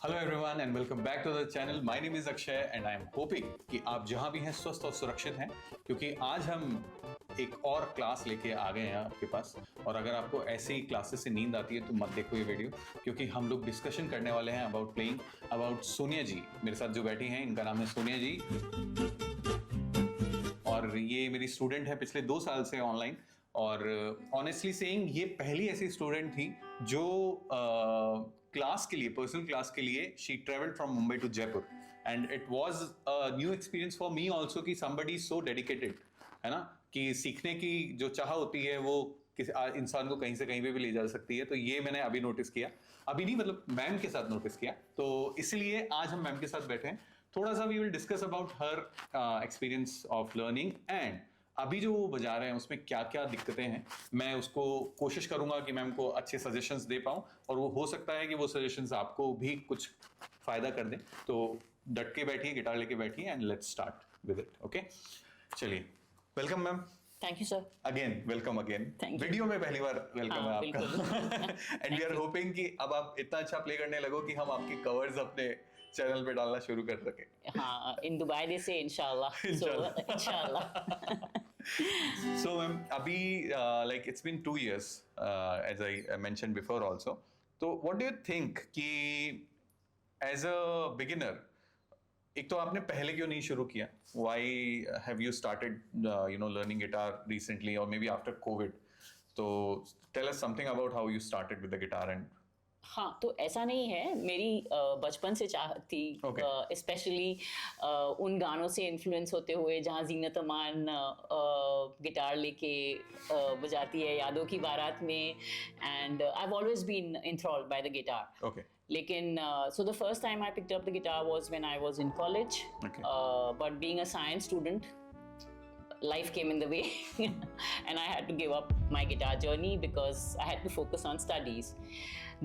Hello everyone and welcome back to the channel. My name is Akshay and I am hoping कि आप जहां भी हैं स्वस्थ और सुरक्षित हैं, क्योंकि आज हम एक और क्लास लेके आ गए हैं आपके पास। और अगर आपको ऐसी क्लासेस से नींद आती है तो मत देखो ये वीडियो, क्योंकि हम लोग डिस्कशन करने वाले हैं अबाउट प्लेइंग, अबाउट सोनिया जी। मेरे साथ जो बैठी हैं इनका नाम है सोनिया जी, और ये मेरी स्टूडेंट है पिछले 2 साल से ऑनलाइन। और ऑनेस्टली सेइंग ये पहली ऐसी स्टूडेंट थी जो क्लास के लिए, पर्सनल क्लास के लिए, she travelled from Mumbai to Jaipur and it was a new experience for me also कि समबडी सो डेडिकेटेड, है ना, कि सीखने की जो चाह होती है वो किसी इंसान को कहीं से कहीं पे भी ले जा सकती है। तो ये मैंने अभी नोटिस किया, अभी नहीं मतलब मैम के साथ नोटिस किया, तो इसलिए आज हम मैम के साथ बैठे हैं। थोड़ा सा we will discuss about her experience of learning and अभी जो वो बजा रहे हैं उसमें क्या क्या दिक्कतें हैं। मैं उसको कोशिश करूंगा कि मैम को अच्छे सजेशंस दे पाऊं, और वो हो सकता है कि वो सजेशंस आपको भी कुछ फायदा कर दें। तो डट के बैठिए, गिटार लेके बैठिए and let's start with it. Okay, चलिए। Welcome ma'am. Thank you sir. Again welcome again. Thank you. Video में पहली बार वेलकम है आपका। एंड वी आर होपिंग कि अब आप इतना अच्छा प्ले करने लगो कि हम आपके कवर्स अपने चैनल पे डालना शुरू कर सके। हाँ, इन दुबई दे से इंशाल्लाह। इंशाल्लाह। So अभी like it's been 2 years as I mentioned before also. तो what do you think कि as a beginner, एक तो आपने पहले क्यों नहीं शुरू किया? Why have you started learning guitar recently or maybe after COVID? तो tell us something about how you started with the guitar and हाँ, तो ऐसा नहीं है, मेरी बचपन से चाहत थी, स्पेशली उन गानों से इन्फ्लुएंस होते हुए जहाँ जीनत अमान गिटार लेके बजाती है यादों की बारात में, and I have always been enthralled by the guitar. Okay. लेकिन so the first time I picked up the guitar was when I was in college. Okay. But being a science student, life came in the way and I had to give up my guitar journey because I had to focus on studies.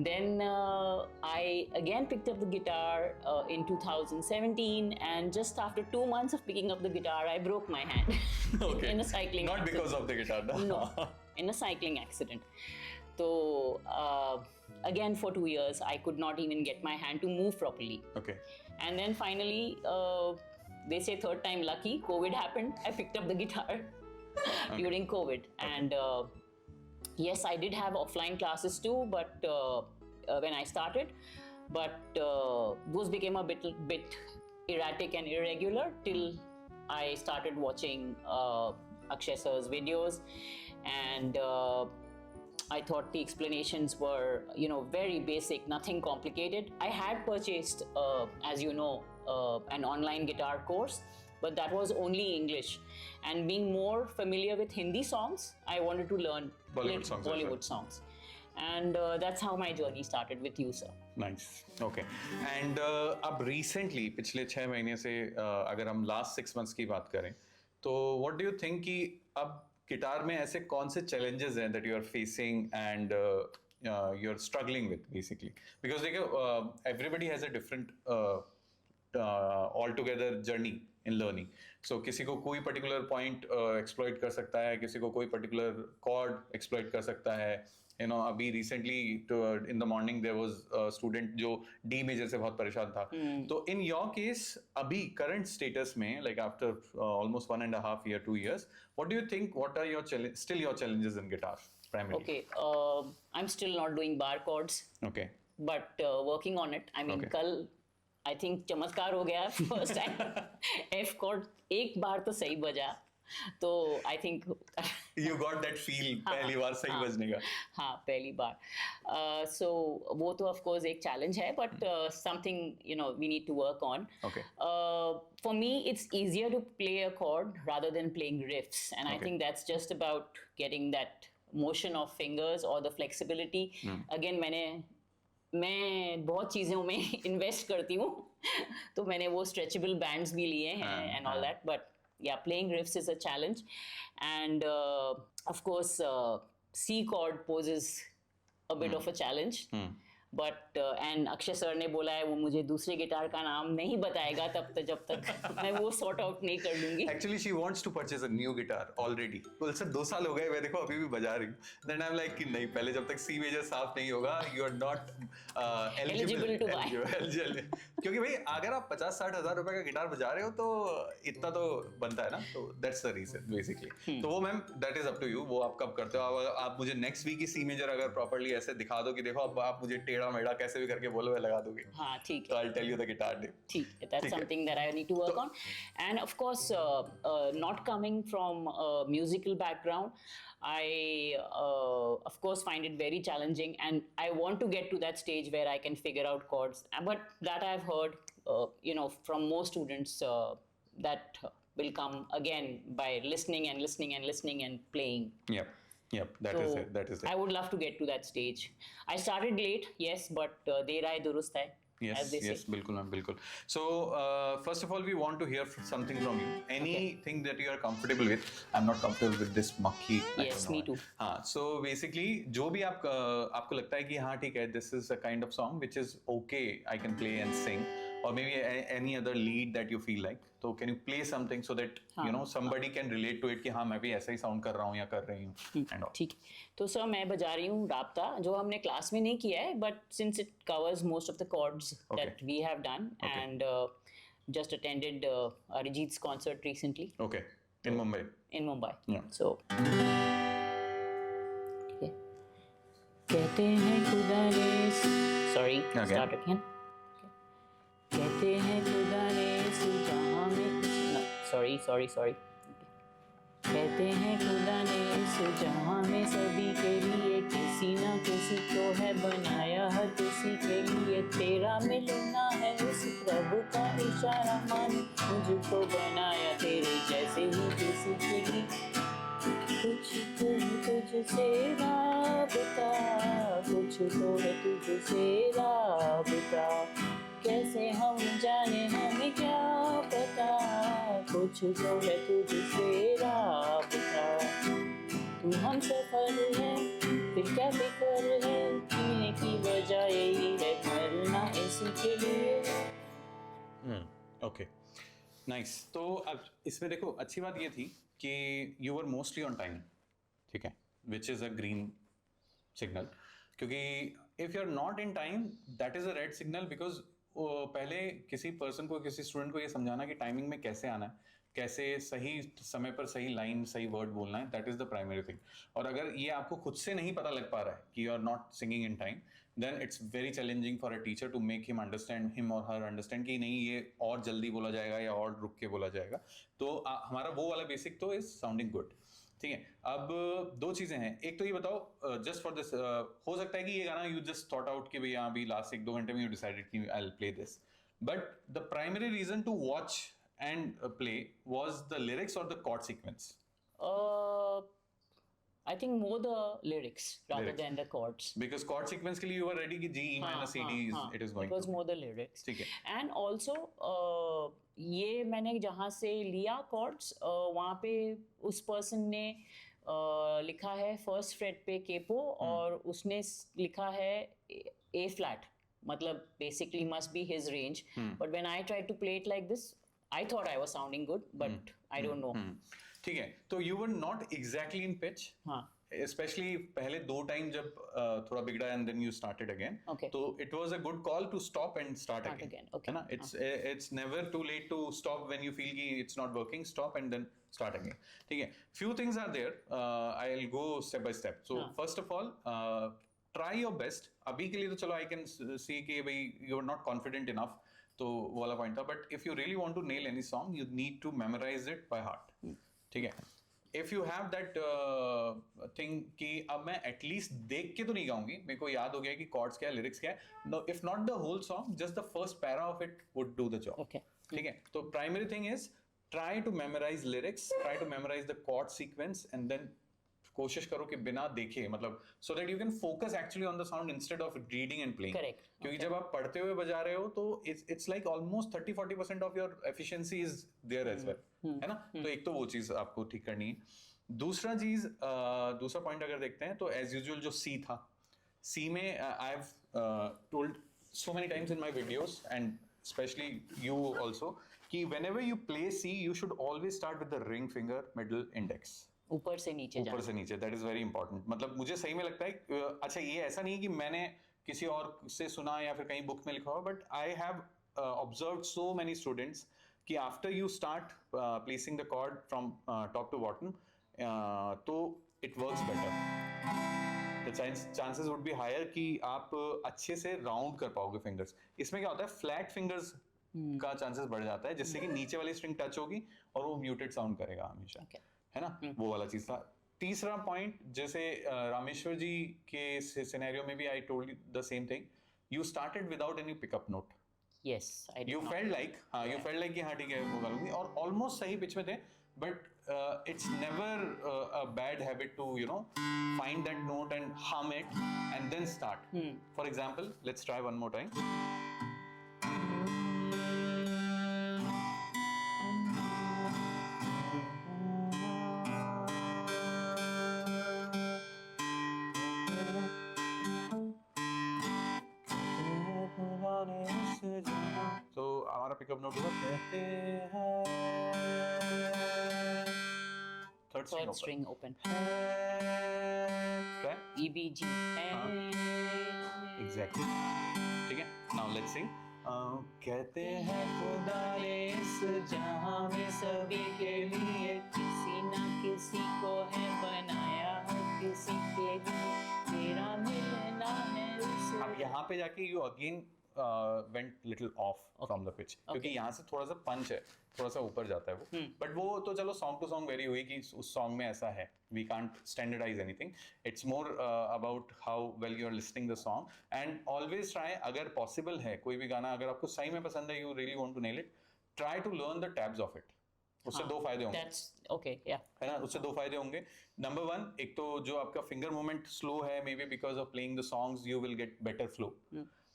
Then I again picked up the guitar in 2017, and just after 2 months of picking up the guitar I broke my hand. Okay. In a cycling Not accident. because of the guitar, No, in a cycling accident. So again for 2 years I could not even get my hand to move properly. Okay. And then finally they say third time lucky, COVID happened, I picked up the guitar during COVID. And yes, I did have offline classes too, but when I started, but those became a bit erratic and irregular till I started watching Akshay sir's videos, and I thought the explanations were, very basic, nothing complicated. I had purchased, as you know, an online guitar course, but that was only English. And being more familiar with Hindi songs, I wanted to learn Bollywood songs. And that's how my journey started with you, sir. Nice. Okay. And अब recently पिछले 6 महीने से अगर हम last 6 months की बात करें, तो what do you think कि अब गिटार में ऐसे कौन से challenges हैं that you are facing and you're struggling with basically? Because देखो everybody has a different altogether journey in learning. So किसी को कोई particular point exploit कर सकता है, किसी को कोई particular chord exploit कर सकता है. अभी recently in the morning there was a student जो D major से बहुत परेशान था. तो in your case अभी current status में, like after almost 1.5 year, 2 years, what do you think? What are your still your challenges in guitar primarily? Okay, I'm still not doing bar chords. Okay. But working on it. I mean, Okay. कल I think चमत्कार हो गया, first time F cord एक बार तो सही बजा, तो I think You got that feel पहली बार सही बजने का. हाँ, पहली बार. सो वो तो ऑफ कोर्स एक चैलेंज है, but something we need to work on. Okay. For me, it's easier to play a chord rather than playing riffs, and I Okay. think that's just about getting that motion of fingers or the flexibility. Again, मैं बहुत चीज़ों में invest करती हूँ, तो मैंने वो stretchable bands भी लिए हैं एंड ऑल दैट, बट या playing riffs is a challenge. End of course C chord poses a bit of a challenge. But and Akshay sir ने बोला है वो मुझे दूसरे गिटार का नाम नहीं बताएगा जब तक मैं वो सॉर्ट आउट नहीं कर लूंगी. Actually, she wants to purchase a new guitar already. बोल सर 2 साल हो गए मैं देखो अभी भी बजा रही हूँ. Then I'm like कि नहीं पहले जब तक C मेजर साफ नहीं होगा you are not Eligible to buy. eligible. क्योंकि भाई अगर आप 50-60 हजार रुपए का गिटार बजा रहे हो तो इतना तो बनता है ना. तो that's the reason basically. तो वो ma'am that is up to you. वो आप कब करते हो. आप मुझे next week ही C मेजर अगर properly ऐसे दिखा दो कि देखो अब आप मुझे टेढ़ा मेढ़ा कैसे भी करके बोलो मैं लगा दूंगी. हाँ ठीक तो है. I'll tell you the guitar name. ठीक है. That's ठीक है. something that I need to work on. And of course, not coming from a musical background, I of course find it very challenging, and I want to get to that stage where I can figure out chords. But that I've heard, from most students that will come again by listening and listening and listening and playing. Yep, that is it. That is it. I would love to get to that stage. I started late, yes, but der aaye durust hai. Yes, बिल्कुल ma'am बिल्कुल. So first of all, we want to hear something from you. Anything that you are comfortable with. I'm not comfortable with this mukhi. Yes, me too. हाँ, so basically जो भी आपको लगता है कि हाँ ठीक है, this is a kind of song which is okay, I can play and sing, or maybe any other lead that you feel like. तो can you play something so that somebody can relate to it कि हाँ मैं भी ऐसा ही sound कर रहा हूँ या कर रही हूँ and all. ठीक. तो सर मैं बजा रही हूँ राब्ता जो हमने क्लास में नहीं किया है, but since it covers most of the chords that we have done, and just attended Arijit's concert recently. Okay. In Mumbai. In Mumbai. Yeah. So. Okay. कहते हैं खुदा ने. Sorry. Okay. Start again. कहते हैं खुदा ने इस जहां में. No. Sorry. कहते हैं खुदा ने इस जहां में सभी के लिए किसी ना किसी को है बनाया, हर किसी के लिए तेरा मिलना है उस प्रभु का इशारा मान, मुझको बनाया तेरे जैसे ही किसी के लिए. कुछ तो है तुझसे राबता, कुछ तो है तुझसे राबता, कैसे हम जाने हमें क्या पता, कुछ तो है तुझसे राबता, तू हम सफर है फिर क्या फिक्र है, जीने की वजह यही है मरना इसी के लिए. Okay nice. तो अब इसमें देखो अच्छी बात ये थी कि you were mostly on time. ठीक है, which is a green signal, क्योंकि if you are not in time that is a red signal, because पहले किसी पर्सन को, किसी स्टूडेंट को ये समझाना कि टाइमिंग में कैसे आना है, कैसे सही समय पर सही लाइन सही वर्ड बोलना है, that is the primary thing. और अगर ये आपको खुद से नहीं पता लग पा रहा है कि you are not singing in time, then it's very challenging for a teacher to make him understand, him और हर अंडरस्टैंड कि नहीं ये और जल्दी बोला जाएगा या और रुक के बोला जाएगा. तो हमारा वो वाला बेसिक तो इज साउंडिंग गुड. ठीक है. अब दो चीजें हैं. एक तो ये बताओ जस्ट फॉर दिस, हो सकता है कि ये गाना यू जस्ट थॉट आउट कि भाई यहाँ भी लास्ट 1-2 घंटे में यू डिसाइडेड कि I will play this, but the primary reason to watch and play was the lyrics or the chord sequence? I think more the lyrics rather than the chords. Because chord sequence के लिए you were ready कि G, E minor, C, D it is going. It was more the lyrics. ठीक है. And also ये मैंने जहाँ से लिया chords वहाँ पे उस person ने लिखा है first fret पे capo और उसने लिखा है A flat, मतलब basically must be his range. But when I tried to play it like this, I thought I was sounding good, but I don't know. ठीक है. तो you were not exactly in pitch. हाँ. Especially पहले 2 time जब थोड़ा बिगड़ा and then you started again. Okay. तो it was a good call to stop and start again. Okay. है ना? It's never too late to stop when you feel कि it's not working. Stop and then start again. ठीक है. Few things are there. I'll go step by step. So first of all, try your best. अभी के लिए तो चलो I can see कि भाई you're not confident enough. तो वो वाला पॉइंट था. But if you really want to nail any song you need to memorise it by heart. ठीक है. If you have that thing कि अब मैं एटलीस्ट देख के तो नहीं गाऊंगी, मेरे को याद हो गया कि कॉर्ड्स क्या है, लिरिक्स क्या है, if not the whole song just the first para of it would do the job. ठीक है. तो primary thing is try to memorise lyrics, try to memorise the chord sequence and then कोशिश करो कि बिना देखे, मतलब so that you can focus actually on the sound instead of reading and playing. Correct. क्योंकि जब आप पढ़ते हुए बजा रहे हो तो it's like almost 30-40% of your efficiency is there as well, है ना. तो एक तो वो चीज आपको ठीक करनी है. दूसरा पॉइंट अगर देखते हैं तो एज यूजुअल जो सी था, सी में I have told so many times in my videos and especially you also कि whenever you play C, you should always start with the ring finger, middle, index. ऊपर से नीचे ऊपर से नीचे, दैट इज वेरी इंपॉर्टेंट. मतलब मुझे सही में लगता है अच्छा ये ऐसा नहीं है कि मैंने किसी और से सुना या फिर कहीं बुक में लिखा हो, but I have observed so many students कि after you start placing the chord from top to bottom तो it works better. The chances would be higher कि आप अच्छे से राउंड कर पाओगे फिंगर्स. इसमें क्या होता है, फ्लैट फिंगर्स का चांसेस बढ़ जाता है जिससे कि नीचे वाली स्ट्रिंग टच होगी और वो म्यूटेड साउंड करेगा हमेशा. है ना, वो वाला चीज था. तीसरा पॉइंट, जैसे रामेश्वर जी के सिनेरियो में भी I told you the same thing. You started without any pickup note. Yes, I did you not. Felt like you felt like कि हाँ ठीक है वो करूंगी और ऑलमोस्ट सही पिच में थे. But it's never a bad habit to you know find that note and hum it and then start. For example, let's try one more time. तो हमारा पिकअप नोट होगा कहते हैं थर्ड Third string open. क्या E B G. Exactly. ठीक है, now let's सिंग. कहते हैं खुदा ने इस जहां में सभी के लिए किसी ना किसी को है बनाया है, किसी के लिए तेरा मिलना है उसे. अब यहाँ पे जाके you again went little of from the pitch क्योंकि यहाँ से थोड़ा सा पंच है, थोड़ा सा ऊपर जाता है वो. बट वो तो चलो सॉन्ग टू सॉन्ग वेरी हुई कि उस सॉन्ग में ऐसा है. We can't standardise anything. It's more about how well you are listening the song and always try, अगर पॉसिबल है कोई भी गाना अगर आपको सही में पसंद है, you really want to nail it, try to learn the tabs of it. उससे दो फायदे होंगे. That's okay, yeah. है ना, उससे दो फायदे होंगे. नंबर वन, एक तो जो आपका फिंगर मूवमेंट स्लो है, may be because of playing the songs you will get better flow.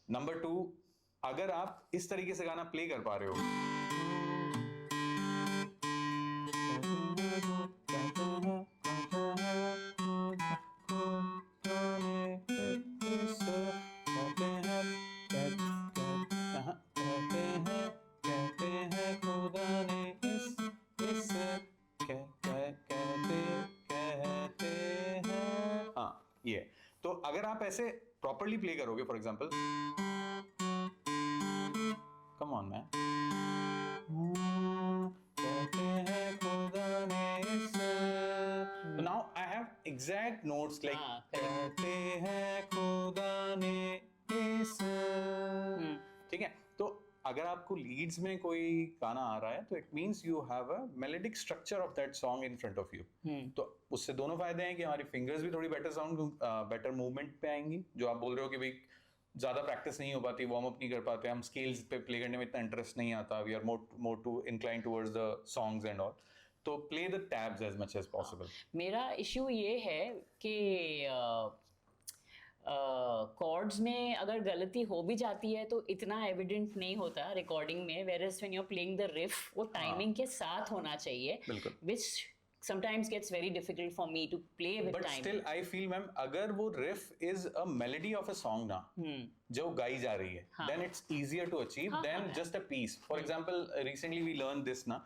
Number two, अगर आप इस तरीके से गाना प्ले कर पा रहे हो ये, तो अगर आप ऐसे प्रॉपर्ली प्ले करोगे, for example come on man, so now I have exact notes like कहते हैं खुदा ने इस. ठीक है, तो अगर आपको लीड्स में कोई गाना आ रहा है तो it means you have a melodic structure of that song in front of you. तो उससे दोनों फायदे हैं कि हमारी फिंगर्स भी थोड़ी बेटर साउंड बेटर मूवमेंट पे आएंगी. जो आप बोल रहे हो कि भाई ज्यादा प्रैक्टिस नहीं हो पाती, वार्म अप नहीं कर पाते, हम स्केल्स पे प्ले करने में इतना इंटरेस्ट नहीं आता, we are more to incline towards the songs and all. तो play the tabs as much as possible. मेरा इश्यू ये है कि कॉर्ड्स में अगर गलती हो भी जाती है तो इतना एविडेंट नहीं होता रिकॉर्डिंग में, whereas when you're playing the riff वो टाइमिंग के साथ होना चाहिए, बिल्कुल. which sometimes gets very difficult for me to play with But timing. still I feel ma'am, अगर वो riff is a melody of a song ना, जो गाई जा रही है, then it's easier to achieve than just a piece. For example, recently we learned this ना.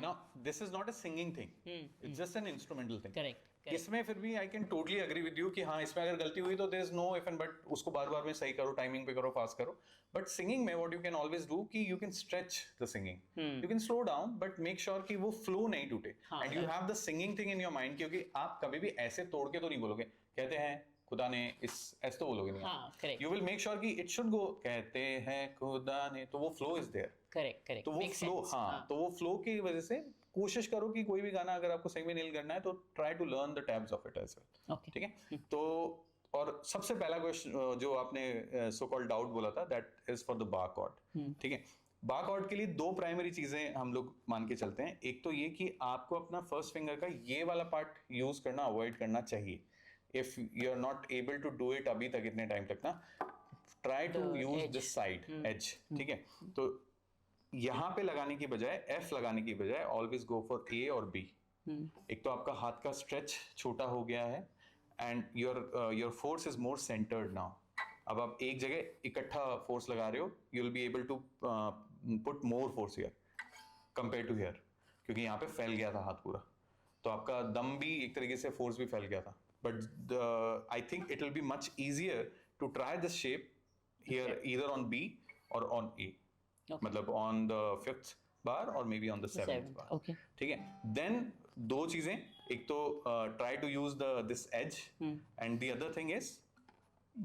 Now this is not a singing thing. It's just an instrumental thing. Correct. इसमें फिर भी I can totally agree with you कि हाँ इसमें अगर गलती हुई तो there is no if and but, उसको बार बार में सही करो, टाइमिंग पे करो, फास्ट करो. बट सिंगिंग में what you can always do कि you can stretch the singing, you can slow down but make sure कि वो फ्लो नहीं टूटे and you have the singing thing in your mind. क्योंकि आप कभी भी ऐसे तोड़ के तो नहीं बोलोगे कहते हैं खुदा ने इस, ऐसे तो बोलोगे नहीं. यू विल मेक श्योर कि इट शुड गो कहते हैं खुदा ने, तो वो फ्लो इज देयर. करेक्ट. तो वो फ्लो, हाँ, तो वो फ्लो की वजह से कोशिश करो कि कोई भी गाना अगर आपको सही में नेल करना है तो try to learn the tabs of it as well. ठीक है, तो और सबसे पहला क्वेश्चन जो आपने सो कॉल्ड डाउट बोला था, that is for the bar chord. ठीक है, बार कॉर्ड के लिए दो प्राइमरी चीजें हम लोग मान के चलते हैं. एक तो ये कि आपको अपना फर्स्ट फिंगर का ये वाला पार्ट यूज करना अवॉइड करना चाहिए. If you are not able to do it अभी तक, इतने टाइम तक ना, try to use this side edge. ठीक है, तो यहाँ पे लगाने की बजाय, एफ लगाने की बजाय, ऑलवेज गो फॉर ए और बी. एक तो आपका हाथ का स्ट्रेच छोटा हो गया है and your force is more centered now. अब आप एक जगह इकट्ठा force लगा रहे हो, you'll be able to put more force here compared to here, क्योंकि यहाँ पे फैल गया था हाथ पूरा, तो आपका दम भी एक तरीके से force भी फैल गया था. But I think it will be much easier to try this shape here either on B or on A. Okay. मतलब on the 5th bar or maybe on the 7th bar. Okay. ठीक है. Then दो चीजें, एक तो try to use this edge, and the other thing is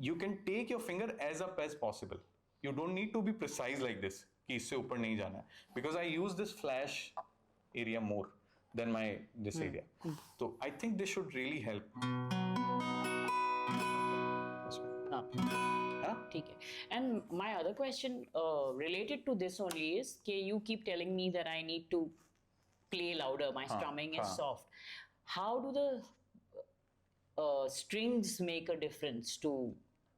you can take your finger as up as possible. You don't need to be precise like this कि इससे ऊपर नहीं जाना है, because I use this flash area more than this area. So I think this should really help. हाँ, ठीक है. And my other question related to this only is कि you keep telling me that I need to play louder. My strumming is soft. How do the strings make a difference to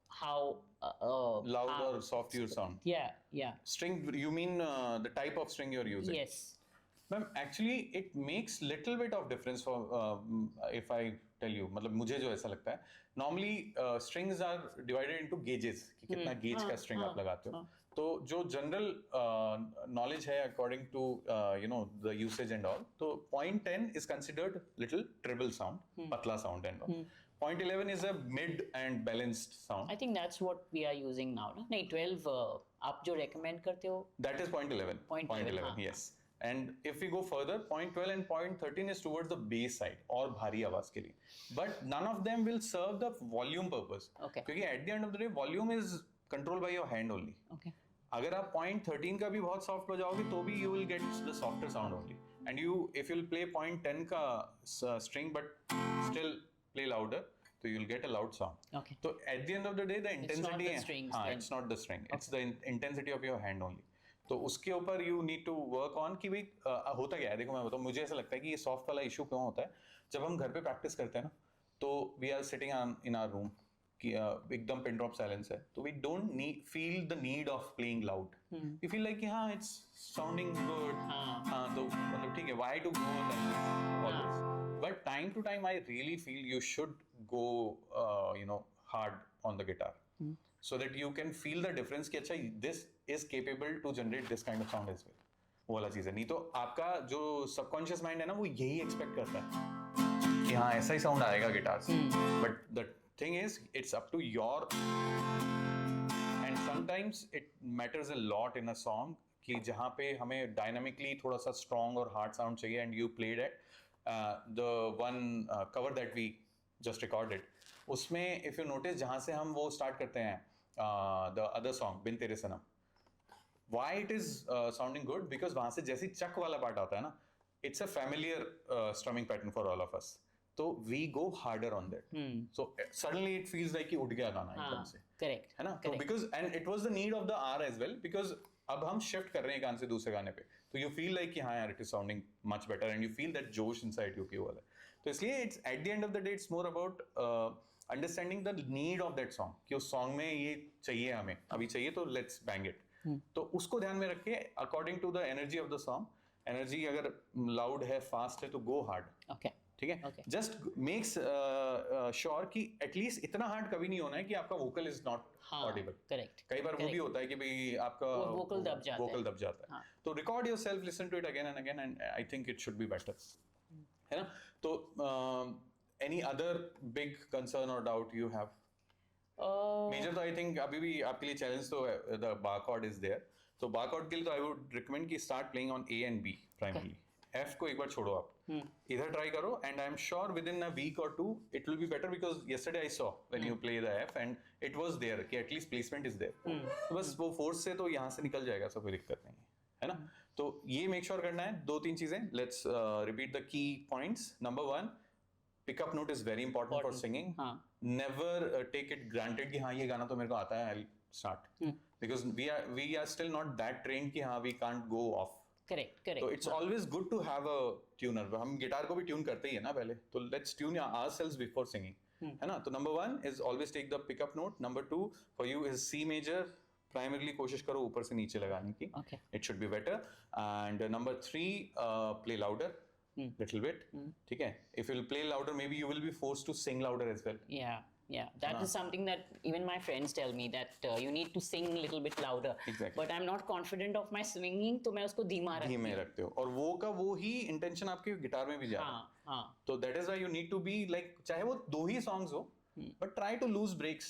how Loud how- or soft your sound? Yeah. String, you mean the type of string you're using? Yes. Ma'am, actually it makes little bit of difference for if I tell you, मतलब मुझे जो ऐसा लगता है, normally strings are divided into gauges, कि कितना gauge का string आप लगाते हो. तो जो general knowledge है according to the usage and all, तो 0.10 is considered little treble sound, patla sound and all. 0.11 is a mid and balanced sound. I think that's what we are using now. No? नहीं 12 आप जो recommend करते हो. That is 0.11. 0.11, हाँ. Yes. And if we go further, 0.12 and 0.13 is towards the bass side और भारी आवाज के लिए. But none of them will serve the volume purpose. Okay. क्योंकि at the end of the day, volume is controlled by your hand only. Okay. अगर आप 0.13 का भी बहुत soft बजाओगे तो भी you will get the softer sound only. And if you'll play 0.10 का string but still play louder, so you'll get a loud sound. Okay. So at the end of the day, the intensity the strings हाँ, then. it's not the string. It's the intensity of your hand only. तो उसके ऊपर you need to work on कि भाई होता क्या है. देखो मैं बताऊँ, मुझे ऐसा लगता है कि ये सॉफ्ट वाला इशू क्यों होता है. जब हम घर पे प्रैक्टिस करते हैं ना, तो we are sitting in our room कि एकदम पिन ड्रॉप साइलेंस है, तो we don't feel the need of playing loud. We feel like कि हाँ इट्स साउंडिंग गुड, हाँ तो मतलब ठीक है, why to go always. But time to time I really feel you should go hard on the guitar, so that you can feel the difference कि अच्छा this is capable to generate this kind of sound as well. वो वाला चीज़ है. नहीं तो आपका जो subconscious mind है ना, वो यही expect करता है कि हाँ ऐसा ही sound आएगा गिटार से. But the thing is, it's up to your, and sometimes it matters a lot in a song कि जहाँ पे हमें dynamically थोड़ा सा strong और hard sound चाहिए, and you played it. The one cover that we just recorded, उसमें if you notice जहाँ से हम वो start करते हैं the other song बिन तेरे सनम, why it is sounding good, because वहाँ से जैसे चक वाला पार्ट आता है ना, it's a familiar strumming pattern for all of us, तो we go harder on that. So suddenly it feels like कि उठ गया गाना एकदम से, Correct. है ना. तो because and it was the need of the hour as well, because अब हम शिफ्ट कर रहे हैं गाने से दूसरे गाने पे, तो यू फील लाइक कि हाँ यार it is sounding much better, and you feel that जोश इनसाइड यू कि वो वाला. तो इसलिए it's at the end of the day it's more about understanding the need of that song, कि उस सॉन्ग में ये चाहिए, हमें अभी चाहिए, तो लेट्स बैंग इट. तो उसको ध्यान में रख के according to the energy of the song, energy अगर लाउड है, फास्ट है, तो गो हार्ड. Okay. ठीक है. Okay. जस्ट मेक्स श्योर कि एटलीस्ट इतना हार्ड कभी नहीं होना है कि आपका वोकल इज नॉट हाँ. ऑडिबल. Correct. कई बार वो भी होता है कि भाई आपका वो vocal दब जाता है. vocal दब जाता है. हाँ. तो record yourself, listen to it again and again, and I think it should be better, है ना. तो एनी अदर बिग कंसर्न और डाउट यू हैव? मेजर तो आई थिंक अभी भी आपके लिए चैलेंज तो the bar chord is there. तो बार कॉर्ड के लिए तो आई वुड रिकमेंड कि start playing on A and B primarily. F को एक बार छोड़ो आप, इधर ट्राई करो, and I am sure within a week or two it will be better, because yesterday I saw when you play the F and it was there कि at least placement is there. तो बस वो force से तो यहाँ से निकल जाएगा, सब कोई दिक्कत नहीं है ना. तो ये मेक श्योर करना है. दो तीन चीजें, let's repeat the key points. Number 1, pickup note is very important for singing. Never take it granted कि हाँ ये गाना तो मेरे को आता है, I start, because we are still not that trained कि हाँ we can't go off. Correct. तो it's always good to have a tuner. हम गिटार को भी ट्यून करते ही है ना पहले, तो let's tune ourselves before singing, है ना. तो number 1 is always take the pickup note. Number 2 for you is C major. Primarily कोशिश करो ऊपर से नीचे लगाने की. Okay. It should be better. And number 3 play louder. little bit. ठीक है? If you'll play louder, maybe you will be forced to sing louder as well. Yeah. That is something that even my friends tell me that you need to sing a little bit louder. Exactly. But I'm not confident of my singing, तो मैं उसको धीमा रखती धीमे रखते हो और वो का वो ही इंटेंशन आपके गिटार में भी जा रहा है. हाँ. तो that is why you need to be like, चाहे वो 2 ही सॉन्ग्स हो, but try to lose breaks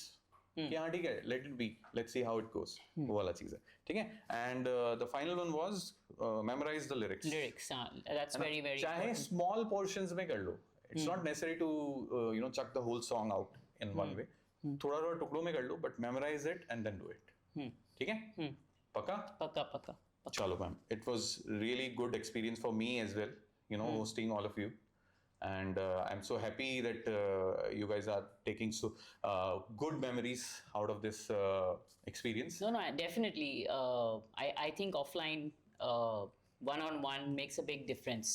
कि हाँ ठीक है, let it be, let's see how it goes. वो वाला चीज है. ठीक है. And the final one was memorise the lyrics. That's very very चाहे important. स्मॉल पोर्शंस में कर लो. It's not necessary to you know chuck the whole song out in one way. थोड़ा थोड़ा टुकड़ों में कर लो, but memorise it and then do it. ठीक है. पक्का. पक्का. Chalo, ma'am. It was really good experience for me as well, you know, hosting all of you. And I'm so happy that you guys are taking so good memories out of this experience. No, definitely. I think offline one-on-one makes a big difference.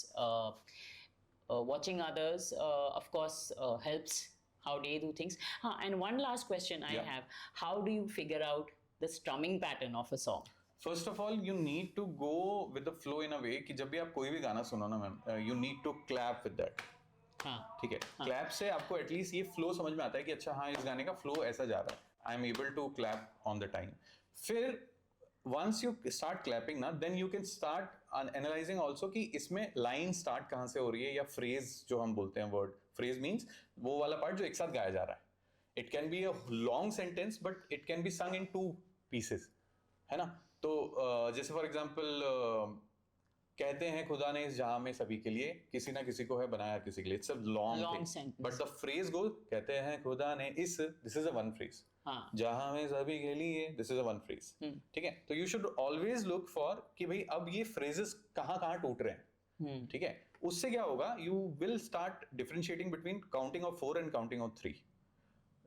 Watching others, of course, helps how they do things. And one last question I have. How do you figure out the strumming pattern of a song? First of all, you need to go with the flow in a way कि जब भी आप कोई भी गाना सुनो ना ma'am, you need to clap with that. ठीक है. क्लैप से आपको एटलीस्ट ये फ्लो समझ में आता है कि अच्छा हाँ इस गाने का फ्लो ऐसा जा रहा है. I am able to clap on the time. फिर once you start clapping ना, then you can start analyzing also कि इसमें लाइन स्टार्ट कहाँ से हो रही है, या फ्रेज जो हम बोलते हैं, वर्ड फ्रेज मीन्स वो वाला पार्ट जो एक साथ गाया जा रहा है. It can be a long sentence but it can be संग इन 2 pieces, है ना. तो जैसे फॉर एग्जाम्पल कहते हैं खुदा ने इस जहां में सभी के लिए किसी ना किसी को है बनाया किसी के लिए. It's a long thing, but the phrase goes, कहते हैं खुदा ने इस, this is a one phrase. जहां में सभी के लिए, this is a one phrase. ठीक है. तो you should always look for कि भाई अब ये फ्रेजेस कहाँ कहाँ टूट रहे हैं. ठीक है. उससे क्या होगा, you will start differentiating between counting of 4 and counting of 3.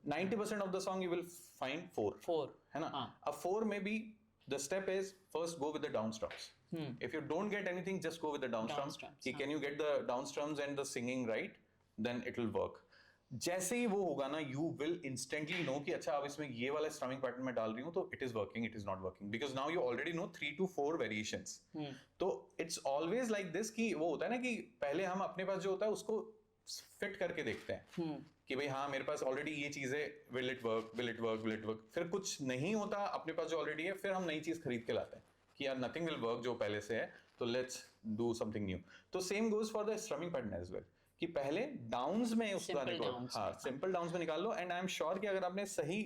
90% of the song you will find 4. है ना. अब 4 में भी the step is first go with the downstrums. If you don't get anything, just go with the downstrums. Can you get the downstrums and the singing right? Then it will work. जैसे ही वो होगा ना, you will instantly know कि अच्छा अब इसमें ये वाला strumming pattern मैं डाल रही हूँ तो it is working, it is not working, because now you already know 3 to 4 variations. तो it's always like this कि वो होता है ना कि पहले हम अपने पास जो होता है उसको फिट करके देखते हैं कि भाई हाँ मेरे पास ऑलरेडी ये चीज है, will it work, will it work, will it work. फिर कुछ नहीं होता अपने पास जो ऑलरेडी है, फिर हम नई चीज खरीद के लाते हैं कि यार नथिंग विल वर्क जो पहले से है, तो लेट्स डू समथिंग न्यू. तो same goes for the strumming pattern as well कि पहले डाउन्स में उस गाने को सिंपल डाउन्स में निकाल लो. एंड आई एम श्योर कि अगर आपने सही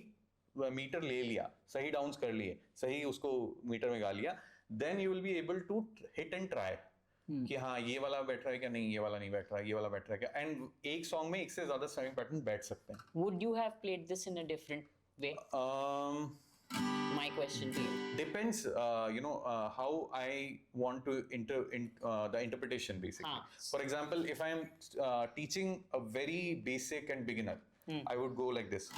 मीटर ले लिया, सही डाउन्स कर लिए, सही उसको मीटर में गा लिया, then you will be able to hit and try कि हाँ ये वाला बैठ रहा है क्या, नहीं ये वाला नहीं बैठ रहा है, ये वाला बैठ रहा है क्या. एंड एक सॉन्ग में एक से ज्यादा स्ट्रमिंग पैटर्न बैठ सकते हैं. Would you have played this in a different way? My question to you. Depends, you know, how I want to the interpretation basically. For example, if I am teaching a very basic and beginner, I would go like this.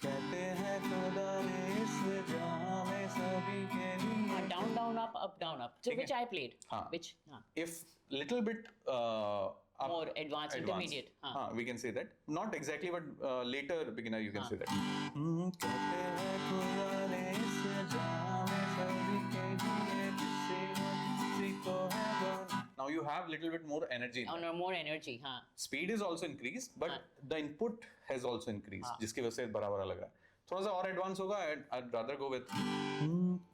कहते हैं खुदा ने इस जहां में सभी के लिए. Down, down, up, down, up. So which I played. Which? If little bit more advanced, intermediate. We can say that. Not exactly, but later beginner you can say that. कहते हैं खुदा ने इस जहां में सभी के लिए किसी को है. Now you have little bit more energy. No, more energy. Speed is also increased, but the input has also increased. जिसकी वजह से बड़ा लग रहा है. थोड़ा सा और एडवांस होगा. I'd rather go with.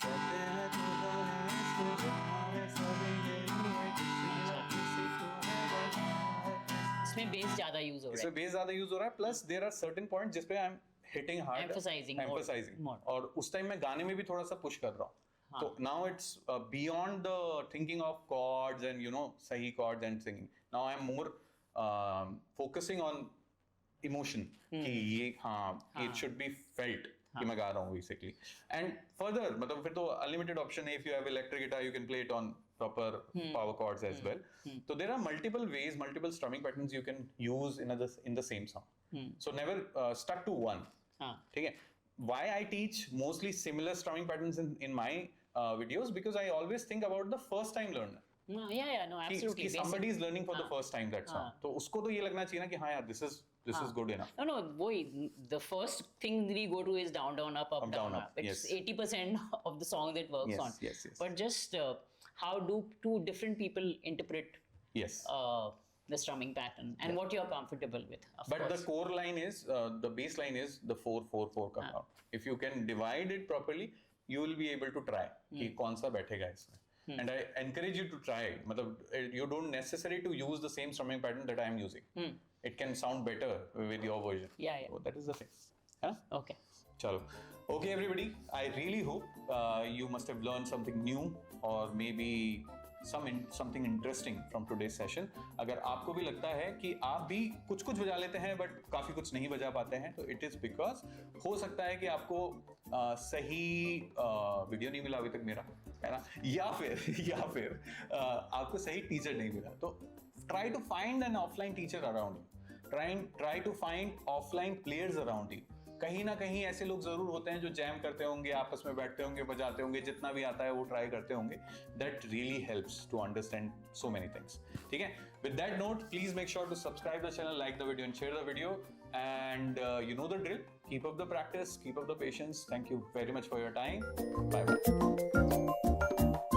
कहते हैं खुदा ने इस जहां में सभी के लिए किसी को है बनाया. इसमें बेस ज्यादा यूज हो रहा है. इसमें बेस ज्यादा यूज हो रहा है. Plus there are certain points जिस पे I am hitting hard, emphasizing more. और उस टाइम मैं गाने में भी थोड़ा सा पुश कर रहा हूँ. So now it's beyond the thinking of chords and you know sahi chords and singing. Now I am more focusing on emotion. कि ये हाँ it should be felt कि मैं गा रहा हूँ basically. And further मतलब फिर तो unlimited option है. If you have electric guitar, you can play it on proper power chords as well. So there are multiple ways, multiple strumming patterns you can use in the same song. So never stuck to one. ठीक है. Why I teach mostly similar strumming patterns in my videos, because I always think about the first time learner. No, absolutely. कि somebody is learning for the first time that song. तो उसको तो ये लगना चाहिए ना कि हाँ यार this is good enough. No, the first thing we go to is down, down, up, down, up. It's 80% of the song that works on. Yes. But just how do two different people interpret Yes. The strumming pattern and what you're comfortable with, of But course. the core line is, the bass line is the 4-4-4 का count. If you can divide it properly, you will be able to try कि कौन सा बैठेगा इसमें. And I encourage you to try it. मतलब you don't necessary to use the same strumming pattern that I am using. It can sound better with your version. Yeah. So that is the thing. है ना? Okay. Chalo. Okay, everybody. I really hope you must have learned something new or maybe something interesting from today's session. अगर आपको भी लगता है कि आप भी कुछ बजा लेते हैं बट काफी कुछ नहीं बजा पाते हैं, तो it is because हो सकता है कि आपको सही वीडियो नहीं मिला अभी तक मेरा, है ना, या फिर आपको सही टीचर नहीं मिला. तो try to find an offline teacher around you. Try to find offline players around you. कहीं ना कहीं ऐसे लोग जरूर होते हैं जो जैम करते होंगे, आपस में बैठते होंगे, बजाते होंगे, जितना भी आता है वो ट्राई करते होंगे. That really helps to understand so many things. ठीक है? With that note, please make sure to subscribe the channel, like the video and share the video. And you know the drill. Keep up the practice, keep up the patience. Thank you very much for your time. Bye bye.